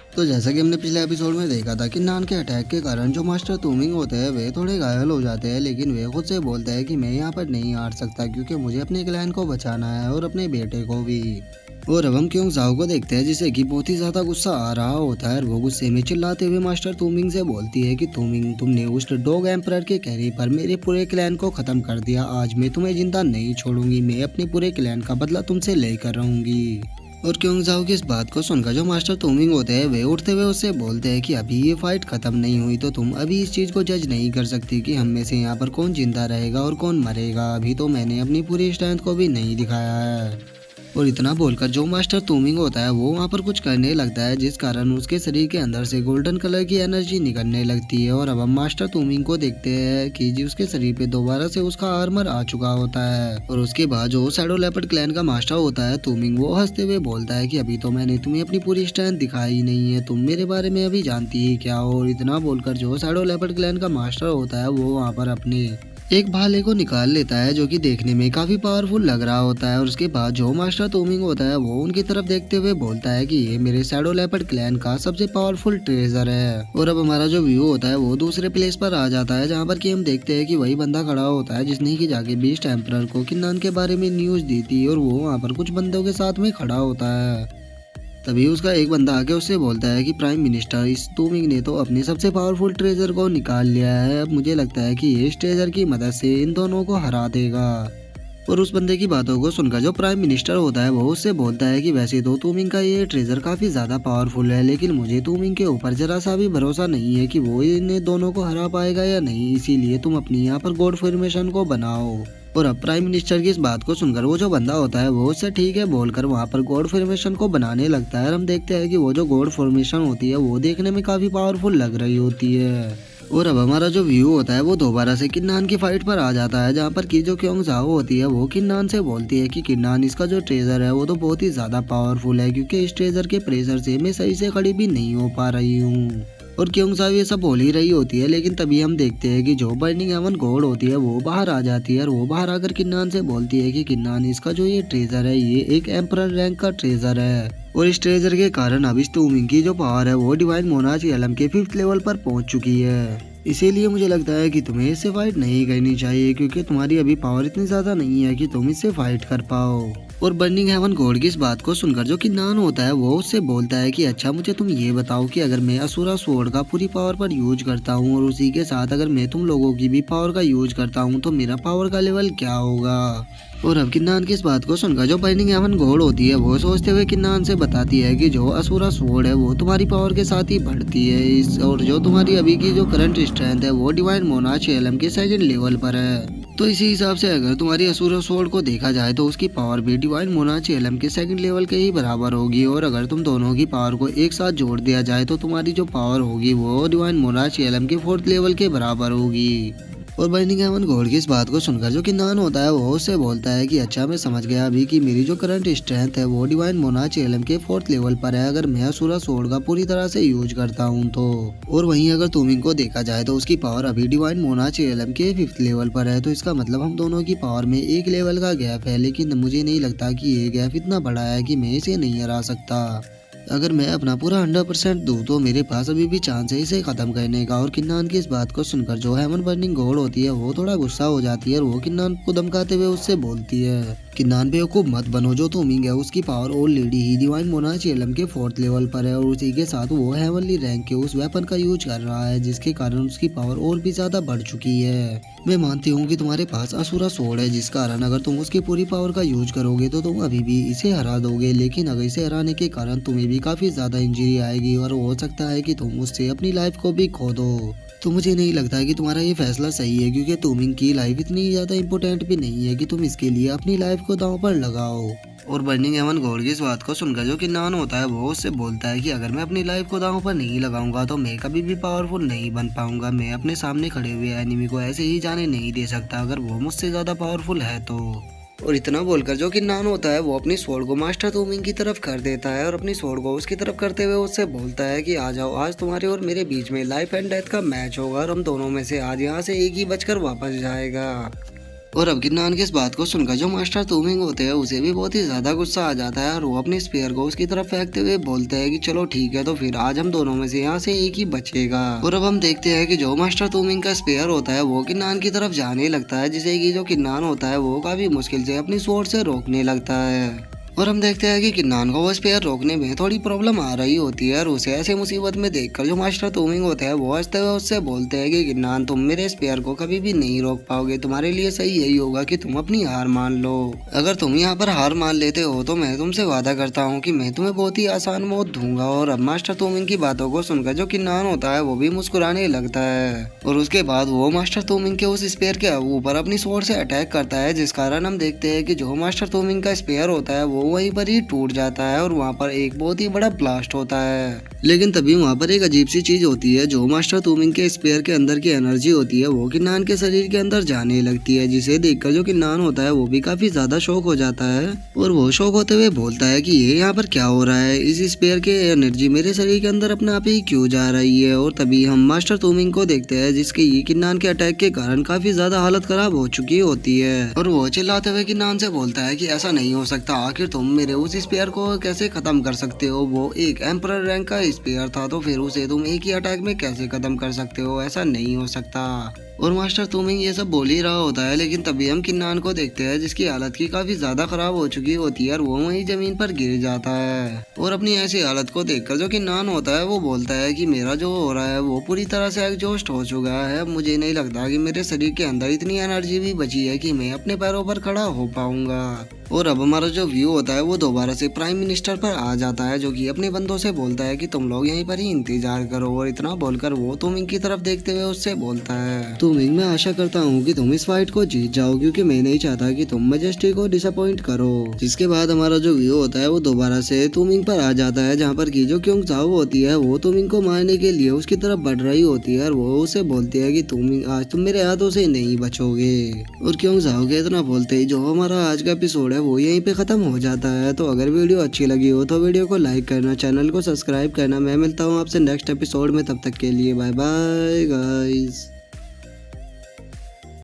तो जैसा कि हमने पिछले एपिसोड में देखा था कि नान के अटैक के कारण जो मास्टर तुमिंग होते हैं वे थोड़े घायल हो जाते हैं, लेकिन वे खुद से बोलते हैं कि मैं यहाँ पर नहीं हार सकता क्योंकि मुझे अपने क्लैन को बचाना है और अपने बेटे को भी। और अब हम क्योंग जाओ को देखते हैं जिसे कि बहुत ही ज्यादा गुस्सा आ रहा होता है और वो गुस्से में चिल्लाते हुए मास्टर तुमिंग से बोलती है कि तुमिंग, तुमने उस डॉग एम्परर के कहने पर मेरे पूरे क्लैन को खत्म कर दिया। आज मैं तुम्हें जिंदा नहीं छोड़ूंगी। मैं अपने पूरे क्लैन का बदला तुमसे लेकर रहूंगी। और क्योंग जाओ की इस बात को सुनकर जो मास्टर तुमिंग होते हैं वे उठते हुए उससे बोलते हैं कि अभी ये फाइट खत्म नहीं हुई तो तुम अभी इस चीज को जज नहीं कर सकती कि हम में से यहाँ पर कौन जिंदा रहेगा और कौन मरेगा। अभी तो मैंने अपनी पूरी स्ट्रेंथ को भी नहीं दिखाया है। और इतना बोलकर जो मास्टर तुमिंग होता है वो वहाँ पर कुछ करने लगता है, जिस कारण उसके शरीर के अंदर से गोल्डन कलर की एनर्जी निकलने लगती है। और अब हम मास्टर तुमिंग को देखते हैं कि जी उसके शरीर पे दोबारा से उसका आर्मर आ चुका होता है। और उसके बाद जो शैडो लेपर्ड क्लैन का मास्टर होता है तुमिंग, वो हंसते हुए बोलता है कि अभी तो मैंने तुम्हें अपनी पूरी स्ट्रेंथ दिखाई नहीं है, तुम मेरे बारे में अभी जानती ही क्या हो। और इतना बोलकर जो शैडो लेपर्ड क्लैन का मास्टर होता है वो वहाँ पर अपने एक भाले को निकाल लेता है जो कि देखने में काफी पावरफुल लग रहा होता है। और उसके बाद जो मास्टर तुमिंग होता है वो उनकी तरफ देखते हुए बोलता है कि ये मेरे शैडो लेपर्ड क्लैन का सबसे पावरफुल ट्रेजर है। और अब हमारा जो व्यू होता है वो दूसरे प्लेस पर आ जाता है, जहाँ पर कि हम देखते हैं कि वही बंदा खड़ा होता है जिसने कि जाके बीस्ट एम्परर को किन्नान के बारे में न्यूज दी थी। और वो वहाँ पर कुछ बंदों के साथ में खड़ा होता है। तभी उसका एक बंदा आके उससे बोलता है कि प्राइम मिनिस्टर, इस तुमिंग ने तो अपने सबसे पावरफुल ट्रेजर को निकाल लिया है। अब मुझे लगता है कि ये इस ट्रेजर की मदद से इन दोनों को हरा देगा। और उस बंदे की बातों को सुनकर जो प्राइम मिनिस्टर होता है वो उससे बोलता है कि वैसे तो तुमिंग का ये ट्रेजर काफी ज्यादा पावरफुल है, लेकिन मुझे तुमिंग के ऊपर जरा सा भी भरोसा नहीं है कि वो इन दोनों को हरा पाएगा या नहीं, इसीलिए तुम अपनी यहाँ पर गॉड फॉर्मेशन को बनाओ। और अब प्राइम मिनिस्टर की इस बात को सुनकर वो जो बंदा होता है वो उससे ठीक है बोलकर वहाँ पर गॉड फॉर्मेशन को बनाने लगता है। और हम देखते हैं कि वो जो गॉड फॉर्मेशन होती है वो देखने में काफी पावरफुल लग रही होती है। और अब हमारा जो व्यू होता है वो दोबारा से किन्नान की फाइट पर आ जाता है, जहाँ पर की जो क्योंग जाओ होती है वो किन्नान से बोलती है कि किन्नान, इसका जो ट्रेजर है वो तो बहुत ही ज्यादा पावरफुल है क्योंकि इस ट्रेजर के प्रेशर से मैं सही से खड़ी भी नहीं हो पा रही हूँ। और क्योंग साहब ये सब बोल ही रही होती है, लेकिन तभी हम देखते हैं कि जो बर्निंग हेवन गॉड होती है वो बाहर आ जाती है। और वो बाहर आकर किन्नान से बोलती है कि किन्नान, इसका जो ये ट्रेजर है ये एक एम्परर रैंक का ट्रेजर है और इस ट्रेजर के कारण अब इस तुमिंग की जो पावर है वो डिवाइन मोनार्च एलम के 5th लेवल पर पहुंच चुकी है। इसीलिए मुझे लगता है कि तुम्हें इससे फाइट नहीं करनी चाहिए क्योंकि तुम्हारी अभी पावर इतनी ज्यादा नहीं है कि तुम इससे फाइट कर पाओ। और बर्निंग हेवन गॉड की इस बात को सुनकर जो किन्नान होता है वो उससे बोलता है कि अच्छा मुझे तुम ये बताओ कि अगर मैं असुरा स्वॉर्ड का पूरी पावर पर यूज करता हूँ और उसी के साथ अगर मैं तुम लोगों की भी पावर का यूज करता हूँ तो मेरा पावर का लेवल क्या होगा। और अब किन्नान की इस बात को सुनकर जो बर्निंग हेवन गॉड होती है वो सोचते हुए किन्नान से बताती है कि जो असुरा स्वॉर्ड है वो तुम्हारी पावर के साथ ही बढ़ती है इस, और जो तुम्हारी अभी की जो करंट स्ट्रेंथ है वो डिवाइन मोनार्च एलम के 2nd लेवल पर है। तो इसी हिसाब से अगर तुम्हारी असुरा स्वॉर्ड को देखा जाए तो उसकी पावर भी डिवाइन मोनार्च एलम के 2nd लेवल के ही बराबर होगी। और अगर तुम दोनों की पावर को एक साथ जोड़ दिया जाए तो तुम्हारी जो पावर होगी वो डिवाइन मोनार्च एलम के 4th लेवल के बराबर होगी। और बर्निंग हेवन गॉड की इस बात को सुनकर जो किन्नान होता है वो उससे बोलता है कि अच्छा मैं समझ गया अभी कि मेरी जो करंट स्ट्रेंथ है वो डिवाइन मोनार्च एलम के 4th लेवल पर है अगर मैं असुरा स्वॉर्ड का पूरी तरह से यूज करता हूँ तो। और वहीं अगर तुमिंग को देखा जाए तो उसकी पावर अभी डिवाइन मोनार्च एलम के 5th लेवल पर है, तो इसका मतलब हम दोनों की पावर में एक लेवल का गैप है। लेकिन मुझे नहीं लगता कि ये गैप इतना बड़ा है कि मैं इसे नहीं हरा सकता। अगर मैं अपना पूरा 100% दूं तो मेरे पास अभी भी चांस है इसे खत्म करने का। और किन्नान की इस बात को सुनकर जो हेवन बर्निंग गॉड होती है वो थोड़ा गुस्सा हो जाती है और वो किन्नान को धमकाते हुए उससे बोलती है किन्नान बेवकूफ मत बनो, जो तुमिंग है उसकी पावर ऑलरेडी ही डिवाइन मोनार्च एलम के 4th लेवल पर है और उसी के साथ वो हेवनली रैंक के उस वेपन का यूज कर रहा है जिसके कारण उसकी पावर और भी ज्यादा बढ़ चुकी है। मैं मानती हूँ कि तुम्हारे पास असुरा स्वॉर्ड है जिस कारण अगर तुम उसकी पूरी पावर का यूज करोगे तो तुम अभी भी इसे हरा दोगे, लेकिन अगर इसे हराने के कारण तुम्हें भी काफी ज्यादा इंजरी आएगी और हो सकता है कि तुम उससे अपनी लाइफ को भी खो दो। तो मुझे नहीं लगता कि तुम्हारा ये फैसला सही है क्योंकि तुमिंग की लाइफ इतनी ज्यादा इम्पोर्टेंट भी नहीं है कि तुम इसके लिए अपनी लाइफ को दांव पर लगाओ। और बर्निंग हेवन गॉड की इस बात को सुनकर जो किन्नान होता है वो उससे बोलता है कि अगर मैं अपनी लाइफ को दांव पर नहीं लगाऊंगा तो मैं कभी भी पावरफुल नहीं बन पाऊंगा। मैं अपने सामने खड़े हुए एनिमी को ऐसे ही जाने नहीं दे सकता अगर वो मुझसे ज्यादा पावरफुल है तो। और इतना बोलकर जो किन्नान होता है वो अपनी स्वॉर्ड को मास्टर तुमिंग की तरफ कर देता है और अपनी स्वॉर्ड को उसकी तरफ करते हुए उससे बोलता है कि आ जाओ, आज तुम्हारे और मेरे बीच में लाइफ एंड डेथ का मैच होगा और हम दोनों में से आज यहाँ से एक ही बचकर वापस जाएगा। और अब किन्नान की इस बात को सुनकर जो मास्टर तूमिंग होते हैं उसे भी बहुत ही ज्यादा गुस्सा आ जाता है और वो अपने स्पेयर को उसकी तरफ फेंकते हुए बोलते हैं कि चलो ठीक है, तो फिर आज हम दोनों में से यहाँ से एक ही बचेगा। और अब हम देखते हैं कि जो मास्टर तूमिंग का स्पेयर होता है वो किन्नान की तरफ जाने लगता है, जिसे कि जो किन्नान होता है वो काफी मुश्किल से अपनी स्वॉर्ड से रोकने लगता है। और हम देखते हैं कि किन्नान को वो स्पेयर रोकने में थोड़ी प्रॉब्लम आ रही होती है और उसे ऐसे मुसीबत में देखकर जो मास्टर तूमिंग होता है वो हंसते हुए उससे बोलते हैं कि किन्नान, तुम मेरे स्पेयर को कभी भी नहीं रोक पाओगे, तुम्हारे लिए सही यही होगा कि तुम अपनी हार मान लो। अगर तुम यहाँ पर हार मान लेते हो तो मैं तुमसे वादा करता हूँ कि मैं तुम्हें बहुत ही आसान मौत दूंगा। और अब मास्टर तूमिंग की बातों को सुनकर जो किन्नान होता है वो भी मुस्कुराने लगता है और उसके बाद वो मास्टर तूमिंग के उस स्पेयर के ऊपर अपनी स्वॉर्ड से अटैक करता है, जिस कारण हम देखते हैं कि जो मास्टर तूमिंग का स्पेयर होता है वो वहीं पर ही टूट जाता है और वहाँ पर एक बहुत ही बड़ा ब्लास्ट होता है। लेकिन तभी वहाँ पर एक अजीब सी चीज होती है, जो मास्टर तूमिंग के स्पेयर के अंदर की एनर्जी होती है वो किन्नान के शरीर के अंदर जाने लगती है, जिसे देखकर जो किन्नान होता है वो भी काफी ज्यादा शॉक हो जाता है और वो शॉक होते हुए बोलता है कि ये यहाँ पर क्या हो रहा है, इस स्पेयर के एनर्जी मेरे शरीर के अंदर अपने आप ही क्यों जा रही है। और तभी हम मास्टर तूमिंग को देखते हैं, जिसके ये किन्नान के अटैक के कारण काफी ज्यादा हालत खराब हो चुकी होती है और वो चिल्लाते हुए किन्नान से बोलता है कि ऐसा नहीं हो सकता, आखिर तुम मेरे उस स्पेयर को कैसे खत्म कर सकते हो, वो एक एम्परर रैंक का स्पेयर था, तो फिर उसे तुम एक ही अटैक में कैसे खत्म कर सकते हो, ऐसा नहीं हो सकता। और मास्टर तूमिंग ये सब बोल ही रहा होता है, लेकिन तभी हम किन्नान को देखते हैं, जिसकी हालत की काफी ज्यादा खराब हो चुकी होती है और वो वहीं जमीन पर गिर जाता है। और अपनी ऐसी हालत को देखकर जो किन्नान होता है वो बोलता है कि मेरा जो हो रहा है वो पूरी तरह से एग्जॉस्ट हो चुका है, मुझे नहीं लगता कि मेरे शरीर के अंदर इतनी एनर्जी भी बची है कि मैं अपने पैरों पर खड़ा हो पाऊंगा। और अब हमारा जो व्यू होता है वो दोबारा से प्राइम मिनिस्टर पर आ जाता है, जो कि अपने बंदों से बोलता है कि तुम लोग यहीं पर ही इंतजार करो। और इतना बोलकर वो तूमिंग की तरफ देखते हुए उससे बोलता है, तूमिंग, मैं आशा करता हूँ कि तुम इस फाइट को जीत जाओ, क्योंकि मैं नहीं चाहता कि तुम मैजेस्टी को डिसअपॉइंट करो। जिसके बाद हमारा जो व्यू होता है वो दोबारा से तूमिंग पर आ जाता है, जहाँ पर की जो क्योंग जाओ होती है वो तूमिंग को मारने के लिए उसकी तरफ बढ़ रही होती है और वो उसे बोलती है कि तूमिंग, आज तुम मेरे हाथों से नहीं बचोगे। और क्योंग जाओ के इतना बोलते ही जो हमारा आज का एपिसोड है वो यहीं पे खत्म हो जाता है। तो अगर वीडियो अच्छी लगी हो तो वीडियो को लाइक करना, चैनल को सब्सक्राइब करना। मैं मिलता हूँ आपसे नेक्स्ट एपिसोड में, तब तक के लिए बाय बाय गाइस।